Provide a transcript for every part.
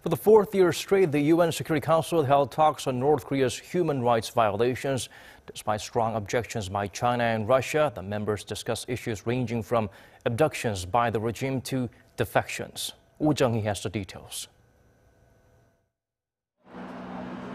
For the fourth year straight, the UN Security Council held talks on North Korea's human rights violations. Despite strong objections by China and Russia, the members discussed issues ranging from abductions by the regime to defections. Jung-hee has the details.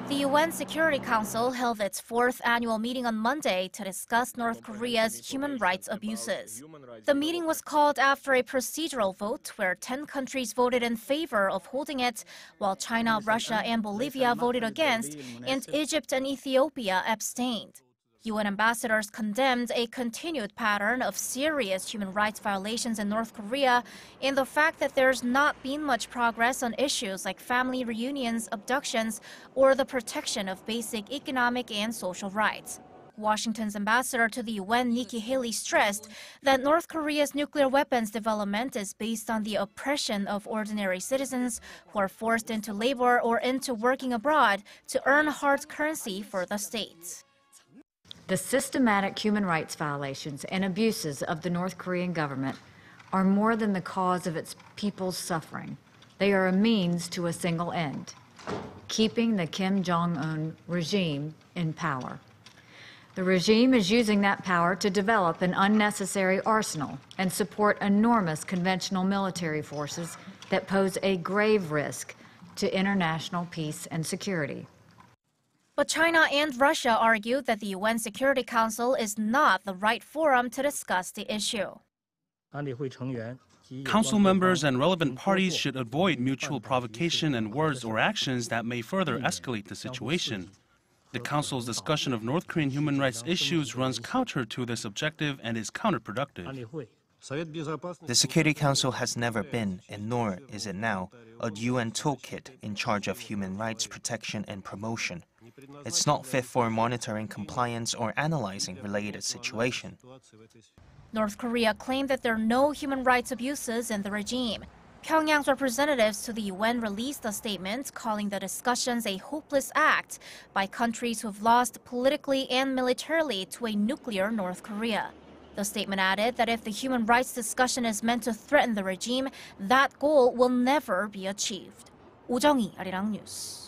The UN Security Council held its fourth annual meeting on Monday to discuss North Korea's human rights abuses. The meeting was called after a procedural vote where 10 countries voted in favor of holding it, while China, Russia, and Bolivia voted against, and Egypt and Ethiopia abstained. UN ambassadors condemned a continued pattern of serious human rights violations in North Korea and the fact that there's not been much progress on issues like family reunions, abductions, or the protection of basic economic and social rights. Washington's ambassador to the UN, Nikki Haley, stressed that North Korea's nuclear weapons development is based on the oppression of ordinary citizens who are forced into labor or into working abroad to earn hard currency for the state. The systematic human rights violations and abuses of the North Korean government are more than the cause of its people's suffering. They are a means to a single end: keeping the Kim Jong-un regime in power. The regime is using that power to develop an unnecessary arsenal and support enormous conventional military forces that pose a grave risk to international peace and security. But China and Russia argued that the UN Security Council is not the right forum to discuss the issue. Council members and relevant parties should avoid mutual provocation and words or actions that may further escalate the situation. The Council's discussion of North Korean human rights issues runs counter to this objective and is counterproductive. The Security Council has never been, and nor is it now, a UN toolkit in charge of human rights protection and promotion. It's not fit for monitoring compliance or analyzing related situation. North Korea claimed that there are no human rights abuses in the regime. Pyongyang's representatives to the UN released a statement calling the discussions a hopeless act by countries who have lost politically and militarily to a nuclear North Korea. The statement added that if the human rights discussion is meant to threaten the regime, that goal will never be achieved. Jung-hee, Arirang News.